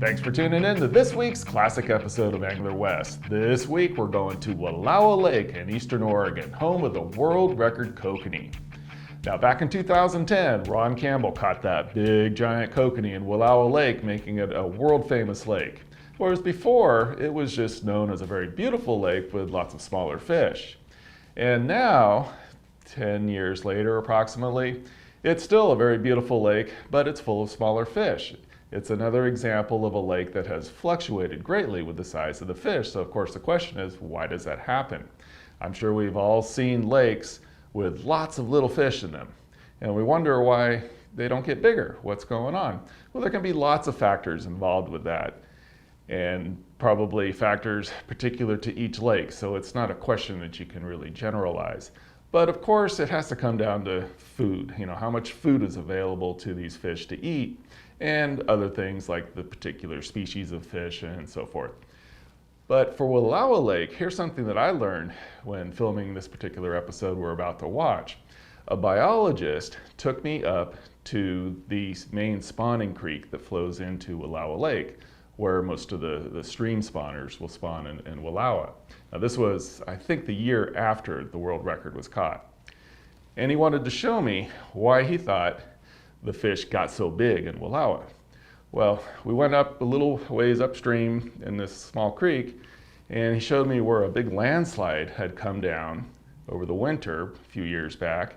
Thanks for tuning in to this week's classic episode of Angler West. This week we're going to Wallowa Lake in eastern Oregon, home of the world record kokanee. Now back in 2010, Ron Campbell caught that big giant kokanee in Wallowa Lake, making it a world famous lake. Whereas before, it was just known as a very beautiful lake with lots of smaller fish. And now, 10 years later approximately, it's still a very beautiful lake, but it's full of smaller fish. It's another example of a lake that has fluctuated greatly with the size of the fish. So of course the question is, why does that happen? I'm sure we've all seen lakes with lots of little fish in them. And we wonder why they don't get bigger. What's going on? Well, there can be lots of factors involved with that, and probably factors particular to each lake. So it's not a question that you can really generalize. But of course it has to come down to food. You know, how much food is available to these fish to eat, and other things like the particular species of fish and so forth. But for Wallowa Lake, here's something that I learned when filming this particular episode we're about to watch. A biologist took me up to the main spawning creek that flows into Wallowa Lake, where most of the stream spawners will spawn in Wallowa. Now this was, I think, the year after the world record was caught. And he wanted to show me why he thought the fish got so big in Wallowa. Well, we went up a little ways upstream in this small creek, and he showed me where a big landslide had come down over the winter a few years back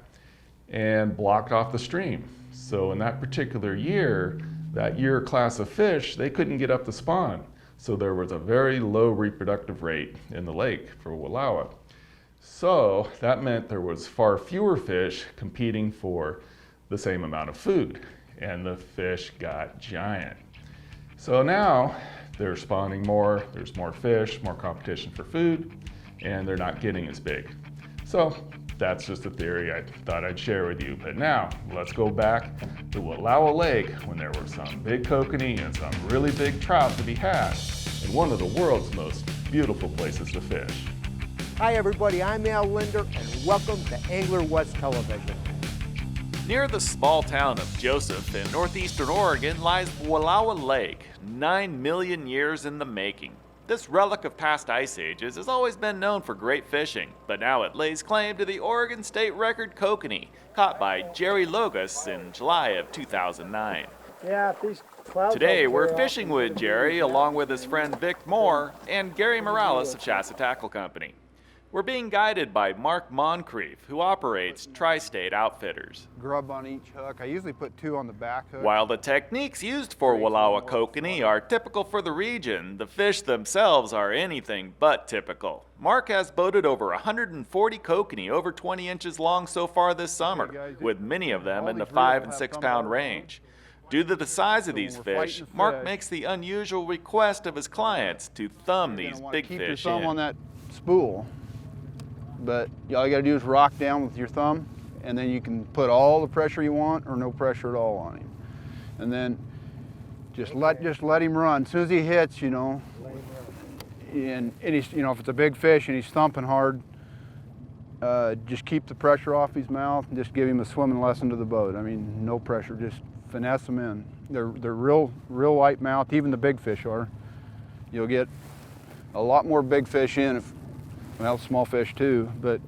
and blocked off the stream. So in that particular year, that year class of fish, they couldn't get up to spawn. So there was a very low reproductive rate in the lake for Wallowa. So that meant there was far fewer fish competing for the same amount of food, and the fish got giant. So now they're spawning more, there's more fish, more competition for food, and they're not getting as big. So that's just a theory I thought I'd share with you. But now let's go back to Wallowa Lake when there were some big kokanee and some really big trout to be had in one of the world's most beautiful places to fish. Hi everybody, I'm Al Linder and welcome to Angler West Television. Near the small town of Joseph in northeastern Oregon lies Wallowa Lake, 9 million years in the making. This relic of past ice ages has always been known for great fishing, but now it lays claim to the Oregon state record kokanee, caught by Jerry Logosz in July of 2009. Today we're fishing with Jerry along with his friend Vic Moore and Gary Miralles of Shasta Tackle Company. We're being guided by Mark Moncrief, who operates Tri-State Outfitters. Grub on each hook. I usually put 2 on the back hook. While the techniques used for Wallowa kokanee are typical for the region, the fish themselves are anything but typical. Mark has boated over 140 kokanee over 20 inches long so far this summer, with many of them in the 5 and 6 pound range. Due to the size of these fish, Mark makes the unusual request of his clients to thumb these big fish in. Keep fish your thumb in. on that spool. But all you gotta do is rock down with your thumb, and then you can put all the pressure you want or no pressure at all on him. And then just let him run. As soon as he hits, you know, and he's, you know, if it's a big fish and he's thumping hard, just keep the pressure off his mouth and just give him a swimming lesson to the boat. I mean, no pressure, just finesse them in. They're real light mouth, even the big fish are. You'll get a lot more big fish in if, well, small fish too, but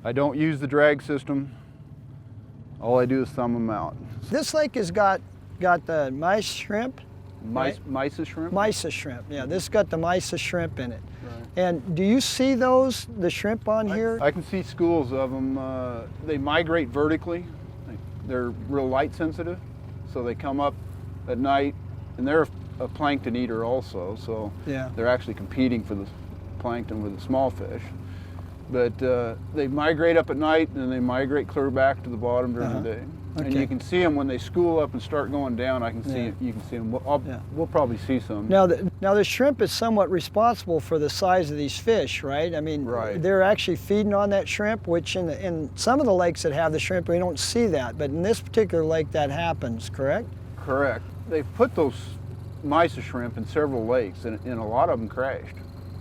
I don't use the drag system. All I do is thumb them out. This lake has got the mice shrimp. Mysis shrimp? Mysis shrimp, yeah. This got the mysis shrimp in it. Right. And do you see those, the shrimp on here? I can see schools of them. They migrate vertically. They're real light sensitive, so they come up at night, and they're a plankton eater also, so yeah. They're actually competing for the plankton with the small fish. But they migrate up at night and they migrate clear back to the bottom during the day. Okay. And you can see them when they school up and start going down. You can see them. We'll probably see some. Now the shrimp is somewhat responsible for the size of these fish, right? I mean, right. They're actually feeding on that shrimp, which in some of the lakes that have the shrimp, we don't see that. But in this particular lake, that happens, correct? Correct. They've put those mysis shrimp in several lakes, and a lot of them crashed.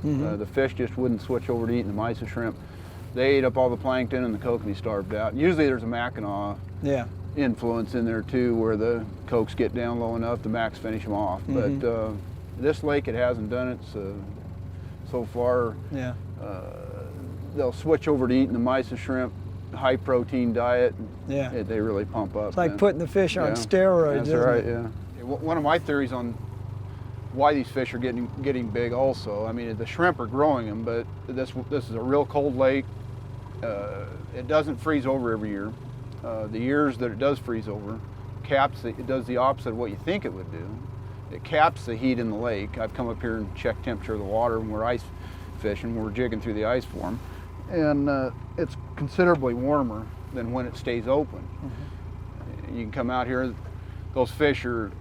Mm-hmm. The fish just wouldn't switch over to eating the mysis shrimp. They ate up all the plankton and the kokanee starved out. Usually there's a Mackinaw Yeah. influence in there too, where the cokes get down low enough, the Macks finish them off. But this lake, it hasn't done it so far. Yeah. They'll switch over to eating the mice and shrimp, high protein diet. Yeah. They really pump up. It's like man. putting the fish on Yeah. steroids. That's isn't right. it? Yeah. One of my theories on why these fish are getting big also. I mean, the shrimp are growing them, but this is a real cold lake. It doesn't freeze over every year. The years that it does freeze over, it does the opposite of what you think it would do. It caps the heat in the lake. I've come up here and checked temperature of the water when we're ice fishing. We're jigging through the ice form, and it's considerably warmer than when it stays open. You can come out here, those fish are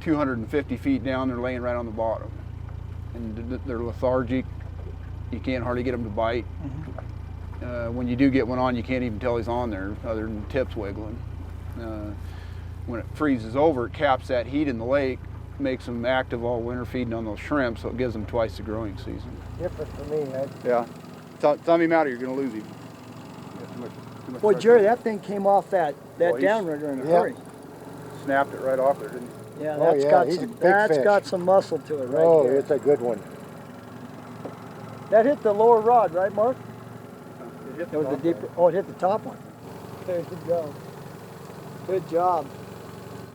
250 feet down, they're laying right on the bottom. And they're lethargic. You can't hardly get them to bite. When you do get one on, you can't even tell he's on there other than tips wiggling. When it freezes over, it caps that heat in the lake, makes them active all winter feeding on those shrimp, so it gives them twice the growing season. Different for me, Ed. Yeah. Thumb him out or you're going to lose him. Too much Boy, pressure. Jerry, that thing came off that Well, he's- downrigger in a yeah. hurry. Snapped it right off there, didn't he? Yeah, Oh, that's yeah, got he's a some. big That's fish. got some muscle to it right Oh, there. it's a good one. That hit the lower rod, right, Mark? It hit It was the the top deeper. one. Oh, it hit the top one. There you go. Good job.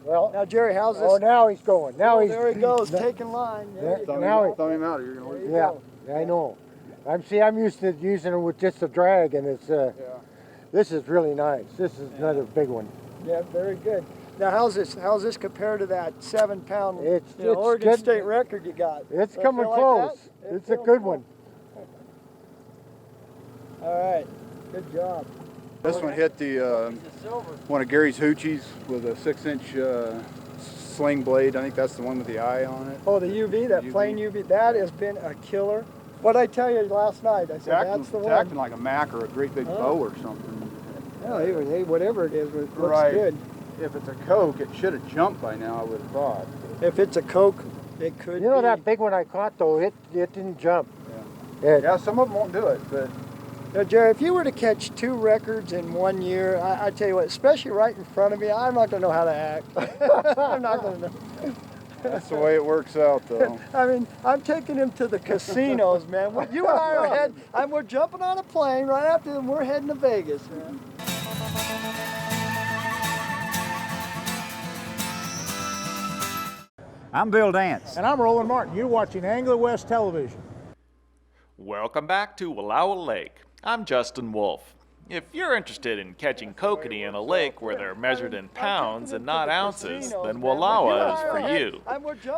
Well, Now, Jerry, how's this? oh, now he's going. Now Oh, he's. there he goes, taking line. There you Thumb go. Thumb him out or you're going to lose him. Yeah, I know. I'm used to using it with just a drag, and it's this is really nice. This is another big one. Yeah, very good. Now, how's this compared to that 7-pound It's Oregon good. State record you got? It's Does it coming feel like close. that? It It's a feels good cool. one. All right, good job. This one hit the one of Gary's hoochies with a 6-inch sling blade. I think that's the one with the eye on it. Oh, the UV, that UV. plain UV, that has been a killer. What did I tell you last night? I said, that's the It's one. acting like a Mack or a great big Oh. bow or something. Oh, hey, whatever it is, it looks Right. good. If it's a Coke, it should have jumped by now, I would have thought. If it's a Coke, it could You know be. that big one I caught though? It didn't jump. Yeah. Yeah, some of them won't do it, but Now, Jerry, if you were to catch 2 records in 1 year, I tell you what, especially right in front of me, I'm not going to know how to act. I'm not going to know. that's the way it works out, though. I mean, I'm taking him to the casinos, man. You and I are we're jumping on a plane right after them. We're heading to Vegas, man. I'm Bill Dance. And I'm Roland Martin. You're watching Angler West Television. Welcome back to Wallowa Lake. I'm Justin Wolf. If you're interested in catching kokanee in a lake where they're measured in pounds and not ounces, then Wallowa is for you.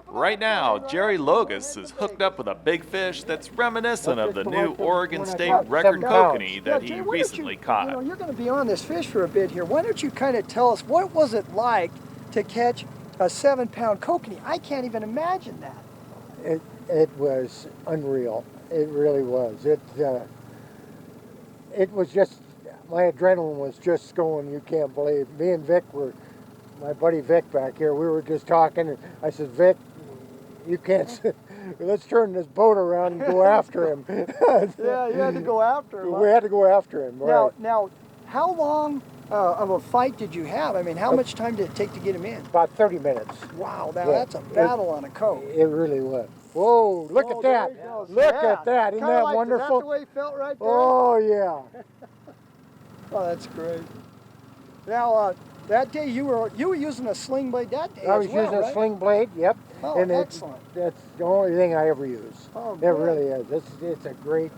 Right now, Jerry Logosz is hooked up with a big fish that's reminiscent of the new Oregon State record kokanee that he recently caught. You're going to be on this fish for a bit here. Why don't you kind of tell us what was it like to catch a 7-pound kokanee? I can't even imagine that. It was unreal. It really was. It was just, my adrenaline was just going, you can't believe. Me and Vic my buddy Vic back here, we were just talking, and I said, Vic, you can't, let's turn this boat around and go after him. Yeah, you had to go after him. We had to go after him, right. Now, how long of a fight did you have? I mean, how much time did it take to get him in? About 30 minutes. Wow, now Yeah. that's a battle on a coat. It really was. Whoa, look Oh, at there that. he goes. Look Yeah. at that. Isn't Kinda that like, wonderful? Is that the way it felt right there? Oh, yeah. Oh, that's great. Now, that day you were using a sling blade that day I as was well, using right? a sling blade, yep. Oh, and excellent. That's the only thing I ever use. Oh, It good. really is. It's a great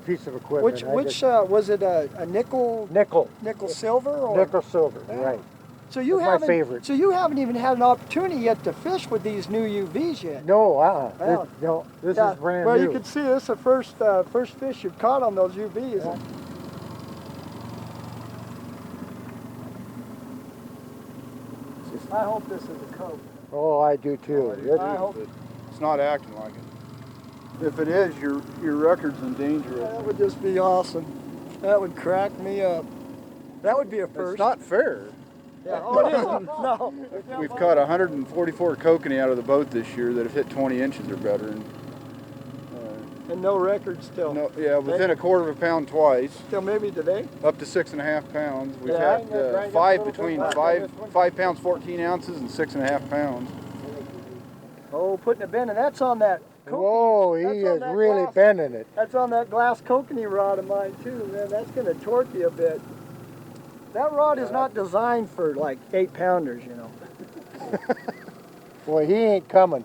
piece of equipment. Which was it a nickel Nickel silver or nickel silver, Yeah. right. So you That's my haven't favorite. So you haven't even had an opportunity yet to fish with these new UVs yet. No, Wow. no, this Yeah, is brand well, new. you can see this is the first fish you've caught on those UVs. Yeah. I hope this is a Coke. Oh, I do too. I hope. It's not acting like it. If it is, your record's in danger. That would just be awesome. That would crack me up. That would be a first. It's not fair. Yeah. Oh, it isn't. No. We've caught 144 kokanee out of the boat this year that have hit 20 inches or better. And And no records still. No, yeah, within a quarter of a pound twice. Still maybe today? Up to 6.5 pounds. We've Yeah. had five between 5 pounds 14 ounces and 6.5 pounds. Oh, putting a bend, and that's on that. Whoa, he is really bending it. That's on that glass Kokanee rod of mine too, man. That's gonna torque you a bit. That rod is not designed for like 8-pounders, you know. Boy, he ain't coming.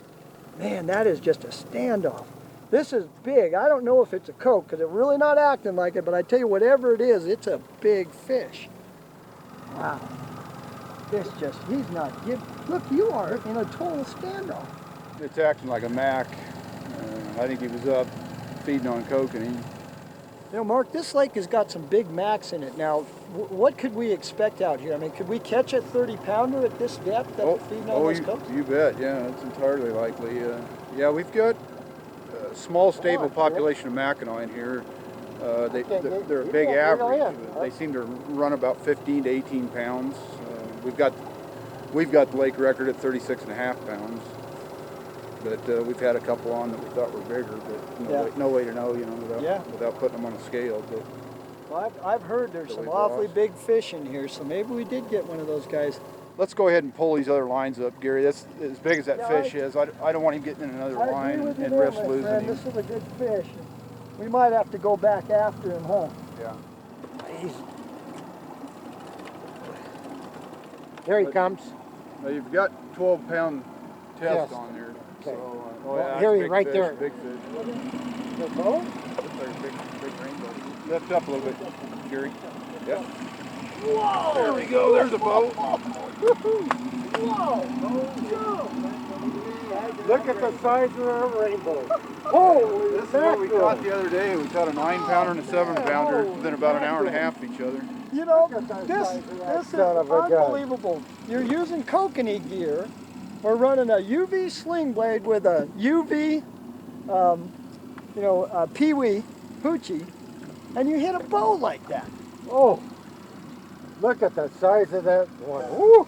Man, that is just a standoff. This is big. I don't know if it's a Coke, because it's really not acting like it, but I tell you, whatever it is, it's a big fish. Wow. This just, he's not giving. Look, you are in a total standoff. It's acting like a Mack. I think he was up feeding on Kokanee. You know, Mark, this lake has got some big Macks in it. Now, what could we expect out here? I mean, could we catch a 30-pounder at this depth that feeding on those Cokes? You bet, yeah, it's entirely likely. Yeah, we've got a small, stable population of Mackinaw in here. They're a big average. They seem to run about 15 to 18 pounds. We've got the lake record at 36.5 pounds. But we've had a couple on that we thought were bigger, but no way to know, you know, without putting them on a scale. But well, I've heard there's some awfully big fish in here, so maybe we did get one of those guys. let's go ahead and pull these other lines up, Gary. That's as big as that fish is. I don't want him getting in another line and risk losing him. This is a good fish. We might have to go back after him, huh? Yeah. There he comes. Now you've got 12-pound test on there. Okay. So, yeah, here he big right fish, there. Big fish. The boat? Looks like a big rainbow. Lift up a little bit, Gary. Yep. Whoa! There we go. There's a boat. Whoa! Look at the size of the rainbow. Holy This is what we caught the other day. We caught a 9-pounder and a 7-pounder within about an hour and a half of each other. You know, this is unbelievable. You're using Kokanee gear. We're running a UV sling blade with a UV, peewee hoochie, and you hit a bow like that. Oh, look at the size of that one. Woo!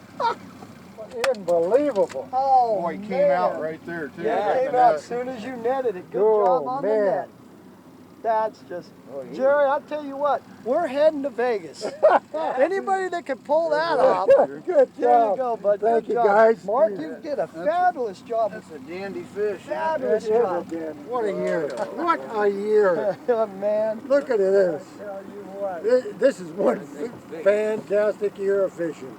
Unbelievable. Oh, Boy, he came out right there, too. Yeah, it came out as soon as you netted it. Good job on the net. That's just, Jerry, I'll tell you what, we're heading to Vegas. Anybody that can pull that off, Good job. there you go, bud. Thank Good you, job. guys. Mark, you did a fabulous job. That's a dandy fish. Fabulous job. What a year. What a year. Man. Look at this. I tell you what. This is one fantastic year of fishing.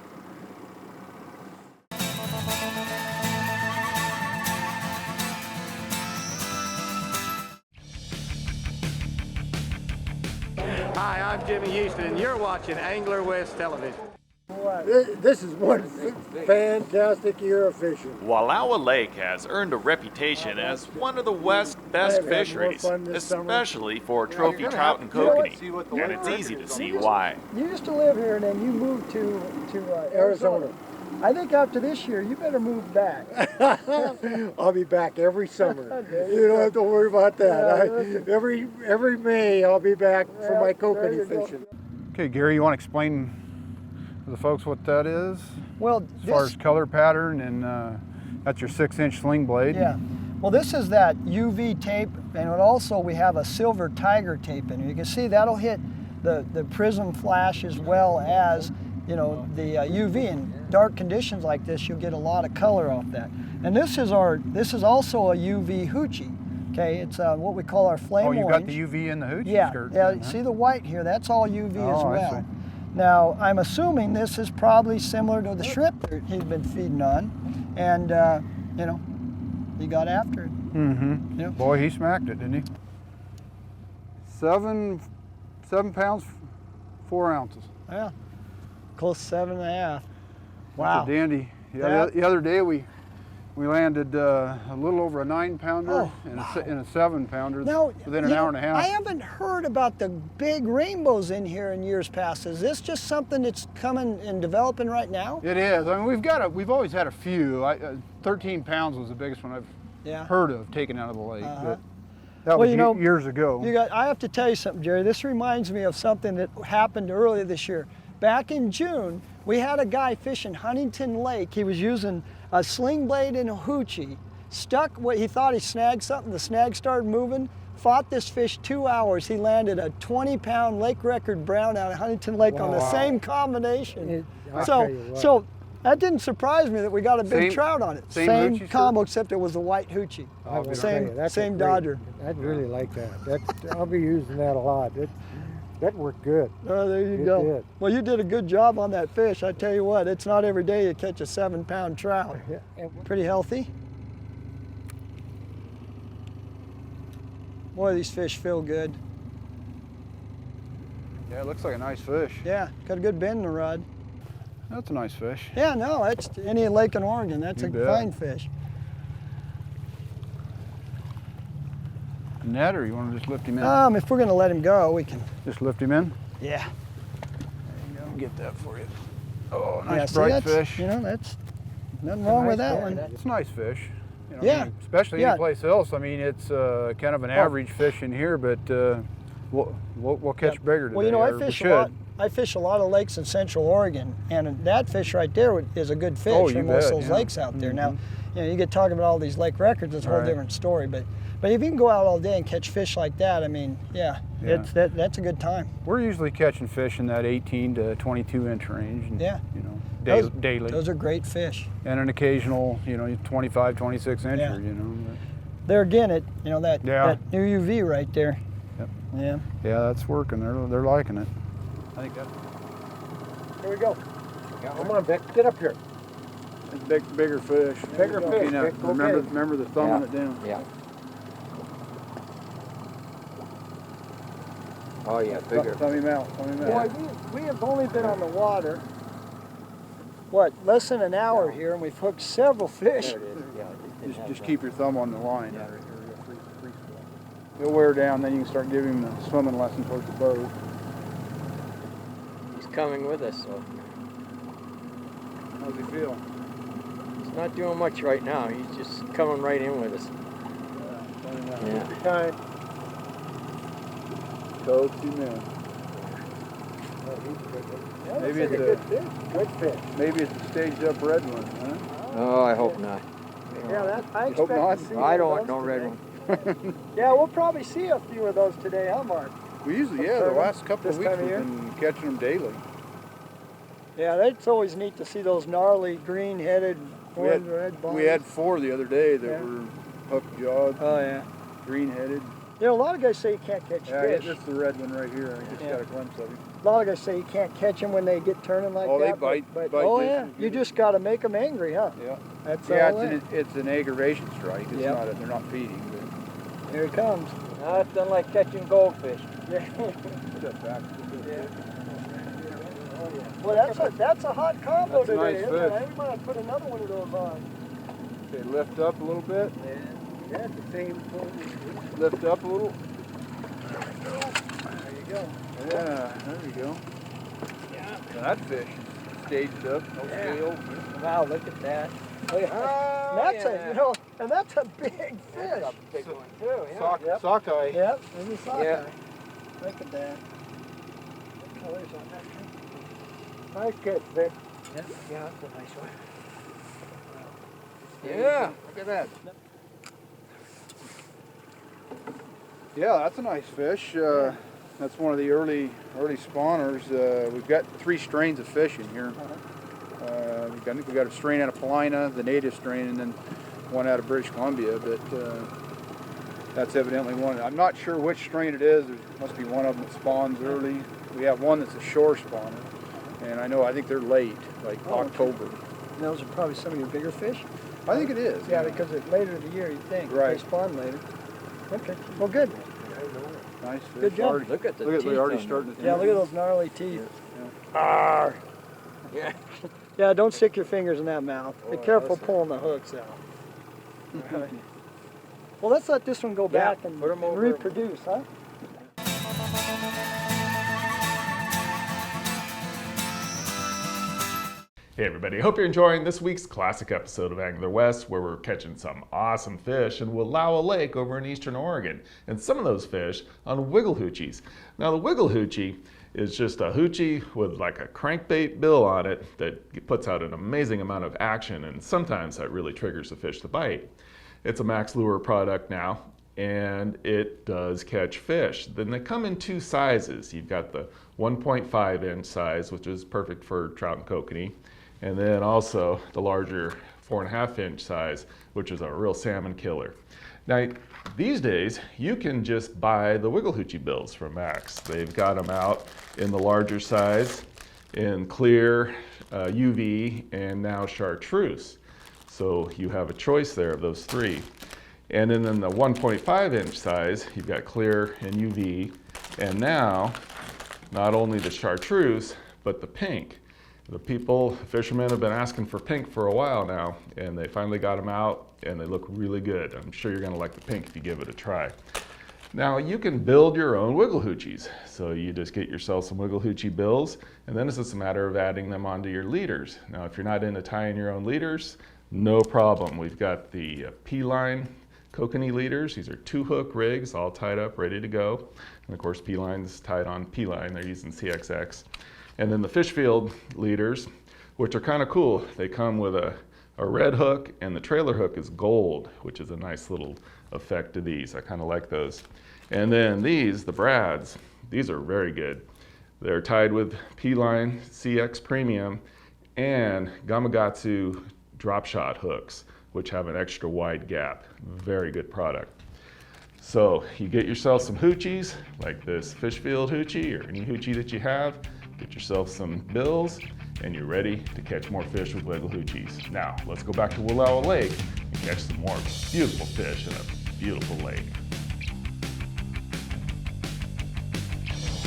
Hi, I'm Jimmy Houston, and you're watching Angler West Television. This is one fantastic year of fishing. Wallowa Lake has earned a reputation as one of the West's best fisheries, especially for trophy trout and kokanee, and it's easy to see why. You used to live here, and then you moved to Arizona. I think after this year, you better move back. I'll be back every summer. You don't have to worry about that. Every May, I'll be back for my kokanee fishing. Okay, Gary, you want to explain to the folks what that is? Well, as far as color pattern, and that's your 6-inch sling blade. Yeah. Well, this is that UV tape, and also we have a silver tiger tape in here. You can see that'll hit the prism flash as well as the UV. In dark conditions like this, you'll get a lot of color off that. And this is also a UV hoochie. Okay, it's what we call our flame orange. Oh, you got the UV in the hoochie skirt. Yeah. See the white here? That's all UV as well. I see. Now, I'm assuming this is probably similar to the shrimp that he's been feeding on, and he got after it. Mm-hmm. Yep. Boy, he smacked it, didn't he? 7 pounds, 4 ounces. Yeah, close to 7.5. That's Wow. a dandy. Yeah, the other day we landed a little over a 9-pounder and a 7-pounder within an hour and a half. I haven't heard about the big rainbows in here in years past. Is this just something that's coming and developing right now? It is. I mean, we've always had a few. 13 pounds was the biggest one I've heard of taken out of the lake. But that was years ago. I have to tell you something, Jerry. This reminds me of something that happened earlier this year. Back in June, we had a guy fishing Huntington Lake. He was using a sling blade and a hoochie. He thought he snagged something. The snag started moving, fought this fish 2 hours. He landed a 20-pound lake record brown out of Huntington Lake on the same combination. So that didn't surprise me that we got a big trout on it. Same combo, except it was a white hoochie. Same Dodger. I'd really like that. I'll be using that a lot. That worked good. Oh, there you go. Did. Well, you did a good job on that fish. I tell you what, it's not every day you catch a 7-pound trout. Pretty healthy. Boy, these fish feel good. Yeah, it looks like a nice fish. Yeah, got a good bend in the rod. That's a nice fish. Yeah, no, that's any lake in Oregon. That's a fine fish. Net, or you want to just lift him in? If we're going to let him go, we can. Just lift him in? Yeah. There you go. Get that for you. Oh, nice bright fish. You know, that's nothing wrong with that one. It's a nice fish. You know, yeah. I mean, especially anyplace else. I mean, it's kind of an average fish in here, but we'll catch bigger today. Well, you know, I fish a lot of lakes in Central Oregon, and that fish right there is a good fish in most of those lakes out there. Now, you know, you get talking about all these lake records, it's a whole different story. But if you can go out all day and catch fish like that, I mean, that's a good time. We're usually catching fish in that 18 to 22 inch range. And, you know, daily. Those are great fish. And an occasional, you know, 25, 26 incher, you know. There again, that new UV right there. Yep. Yeah. Yeah, that's working. They're liking it. I think that. Here we go. Come on, Vic, get up here. It's bigger fish. Bigger fish. Vic, remember the thumbing it down. Yeah. Oh yeah, bigger. Thumb him out. Boy, we have only been on the water, less than an hour here, and we've hooked several fish. There it is. Yeah. Just keep your thumb on the line. Yeah. He'll wear down, then you can start giving him a swimming lesson towards the boat. He's coming with us, so. How's he feel? He's not doing much right now. He's just coming right in with us. Time. Coax him in. Maybe it's a good fish. Maybe it's a staged up red one, huh? Oh, I hope not. Yeah, I hope not. to see I don't want no red one. Yeah, we'll probably see a few of those today, huh, Mark? We usually, the last couple of weeks we've been catching them daily. Yeah, it's always neat to see those gnarly green-headed orange red bodies. We had 4 the other day that were hook-jawed. Oh, yeah. Green-headed. You know, a lot of guys say you can't catch fish. Yeah, that's the red one right here. I just got a glimpse of him. A lot of guys say you can't catch them when they get turning like that. Oh, they bite. Oh, yeah. You just got to make them angry, huh? Yeah. That's it's an aggravation strike. It's not. They're not feeding. But here it comes. Now it's done like catching goldfish. Well, that's a hot combo today, nice isn't it? We might have put another one of those on. Okay, lift up a little bit. Yeah, the same thing. Lift up a little. There you go. Yeah, there you go. Yeah. Now that fish is staged up, no scale. Wow, look at that. Oh, yeah. That's a big fish. That's a big one too. Yeah. Sockeye. Yep, there's a sockeye. Yeah. Look at that. What color's on that thing? Nice catch, Vic. Yeah, that's a nice one. Yeah, look at that. Yeah, that's a nice fish. That's one of the early spawners. We've got 3 strains of fish in here. I think we got a strain out of Paulina, the native strain, and then one out of British Columbia. But that's evidently one. I'm not sure which strain it is. There must be one of them that spawns early. We have one that's a shore spawner, and I think they're late, like October. And those are probably some of your bigger fish? I think it is. Yeah, because it's later in the year, you'd think. Right. They spawn later. Okay. Well, good. Nice fish. Good job. Look at the Look at teeth they're already on starting to. Yeah, look at those gnarly teeth. Yeah. Arr. Yeah. Yeah, don't stick your fingers in that mouth. Be careful pulling the hooks out. Well, let's let this one go back and put 'em over. reproduce, huh? Hey everybody, hope you're enjoying this week's classic episode of Angler West, where we're catching some awesome fish in Wallowa Lake over in eastern Oregon, and some of those fish on wiggle hoochies. Now the wiggle hoochie is just a hoochie with like a crankbait bill on it that puts out an amazing amount of action, and sometimes that really triggers the fish to bite. It's a Mack's lure product now, and it does catch fish. Then they come in two sizes. You've got the 1.5 inch size, which is perfect for trout and kokanee, and then also the larger 4.5 inch size, which is a real salmon killer. Now, these days, you can just buy the Wiggle Hoochie bills from Mack's. They've got them out in the larger size, in clear, UV, and now chartreuse. So you have a choice there of those three. And then in the 1.5 inch size, you've got clear and UV, and now not only the chartreuse, but the pink. The fishermen have been asking for pink for a while now, and they finally got them out, and they look really good. I'm sure you're gonna like the pink if you give it a try. Now, you can build your own Wiggle Hoochies. So you just get yourself some Wiggle Hoochie bills, and then it's just a matter of adding them onto your leaders. Now, if you're not into tying your own leaders, no problem. We've got the P-line Kokanee leaders. These are 2-hook rigs, all tied up, ready to go. And of course, P-line's tied on P-line. They're using CXX. And then the Fishfield leaders, which are kind of cool. They come with a red hook, and the trailer hook is gold, which is a nice little effect to these. I kind of like those. And then these, the Brads, these are very good. They're tied with P-line CX Premium and Gamakatsu drop shot hooks, which have an extra wide gap. Very good product. So you get yourself some hoochies, like this Fishfield hoochie or any hoochie that you have, get yourself some bills, and you're ready to catch more fish with Wiggle Hoochies. Now, let's go back to Wallowa Lake and catch some more beautiful fish in a beautiful lake.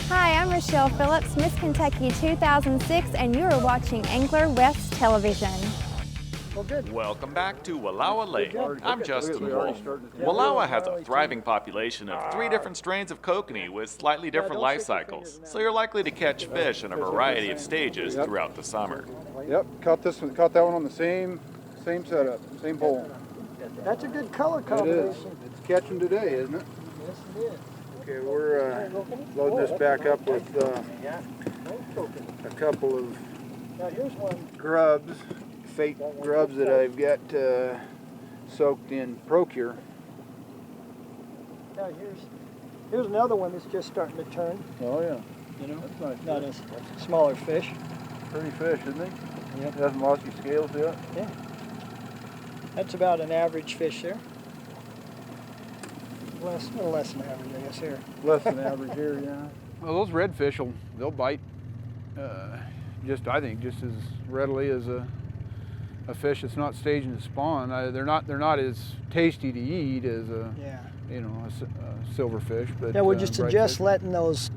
Hi, I'm Rochelle Phillips, Miss Kentucky 2006, and you are watching Angler West Television. Well, good. Welcome back to Wallowa Lake. I'm Justin Wolf. Wallowa has a thriving population of 3 different strains of kokanee with slightly different life cycles, so you're likely to catch fish in a variety of stages throughout the summer. Yep, caught that one on the same setup, same pole. That's a good color It is. combination. It's catching today, isn't it? Yes, it is. Okay, we're loading this back up with a couple of Now here's one. grubs, fake grubs that I've got soaked in Procure. Now here's another one that's just starting to turn. Oh yeah, You know, that's nice. not as smaller fish. Pretty fish, isn't he? Yep. Hasn't lost his scales yet. Yeah. That's about an average fish there. A little less than average, I guess, here. Less than average here, yeah. Well, those redfish they'll bite I think just as readily as a fish that's not staging to spawn. They're not as tasty to eat as a silverfish. But Yeah, would you suggest brightfish. letting those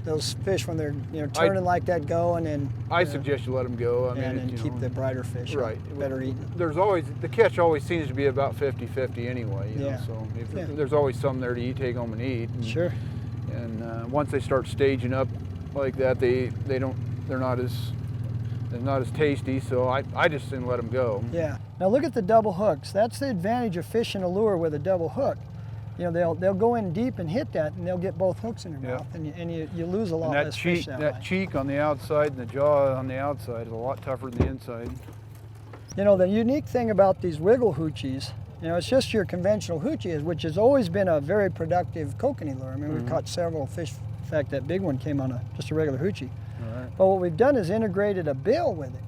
fish when they're turning like that go, and then I suggest you let them go. I mean, and keep the brighter fish right. better eating. There's always the catch always seems to be about 50-50 anyway. You know, so there's always some there to eat, take home and eat. And, Sure. And once they start staging up like that, they're not as tasty. So I just didn't let them go. Yeah. Now look at the double hooks. That's the advantage of fishing a lure with a double hook. You know, they'll go in deep and hit that, and they'll get both hooks in their mouth, and you lose a lot less fish that way. That cheek on the outside and the jaw on the outside is a lot tougher than the inside. You know, the unique thing about these Wiggle Hoochies, it's just your conventional hoochie, which has always been a very productive kokanee lure. I mean, we've caught several fish. In fact, that big one came on just a regular hoochie. All right. But what we've done is integrated a bill with it.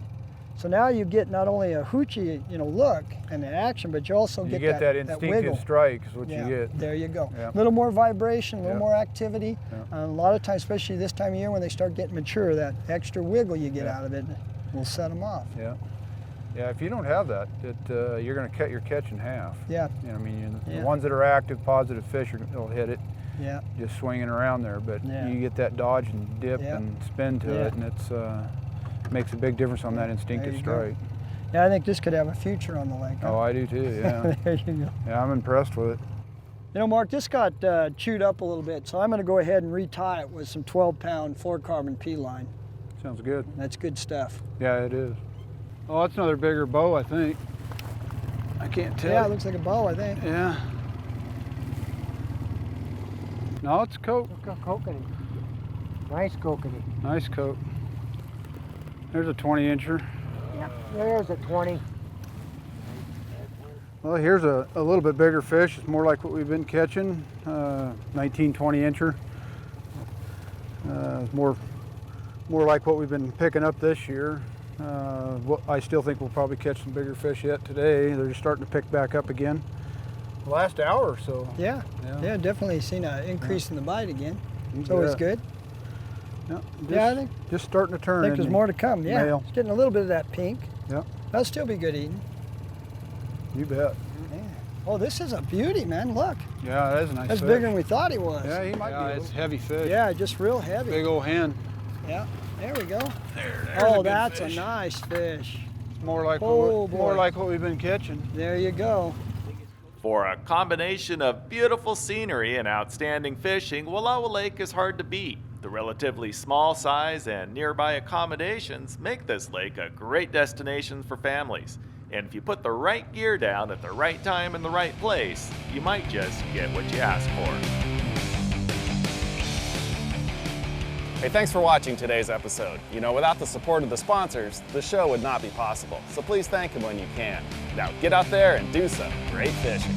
So now you get not only a hoochie, look and the action, but you also You get that instinctive wiggle. strike is what you get. There you go. Yeah. A little more vibration, a little Yeah. more activity. Yeah. A lot of times, especially this time of year when they start getting mature, that extra wiggle you get out of it will set them off. Yeah. Yeah, if you don't have that, you're going to cut your catch in half. Yeah. The ones that are active, positive fish will hit it. Yeah. Just swinging around there, but Yeah. you get that dodge and dip Yeah. and spin to Yeah. it, and it's makes a big difference on that instinctive There you go. strike. Yeah, I think this could have a future on the lake. Oh, I do too. Yeah. There you go. Yeah, I'm impressed with it. Mark, this got chewed up a little bit, so I'm going to go ahead and retie it with some 12-pound 4-carbon P-line. Sounds good. That's good stuff. Yeah, it is. Oh, that's another bigger bow, I think. I can't tell. Yeah, it looks like a bow, I think. Yeah. No, it's coat. Kokanee. Nice kokanee. Nice coat. There's a 20-incher. There's a 20. Well, here's a little bit bigger fish. It's more like what we've been catching, 19, 20 incher. More like what we've been picking up this year. I still think we'll probably catch some bigger fish yet today. They're just starting to pick back up again. The last hour or so. Yeah, definitely seen an increase in the bite again. It's Yeah. always good. Yeah, I think just starting to turn. there's isn't more he? to come. Yeah, Male. it's getting a little bit of that pink. Yeah, That'll still be good eating. you bet. Yeah. Oh, this is a beauty, man. Look, Yeah, that is a nice that's fish. bigger than we thought he was. Yeah, he might be. It's heavy fish. Yeah, just real heavy. Big old hen. Yeah, there we go. There's Oh, a good that's fish. a nice fish. More like Oh, more boy. like what we've been catching. There you go. For a combination of beautiful scenery and outstanding fishing, Wallowa Lake is hard to beat. The relatively small size and nearby accommodations make this lake a great destination for families. And if you put the right gear down at the right time in the right place, you might just get what you ask for. Hey, thanks for watching today's episode. You know, without the support of the sponsors, the show would not be possible. So please thank them when you can. Now get out there and do some great fishing.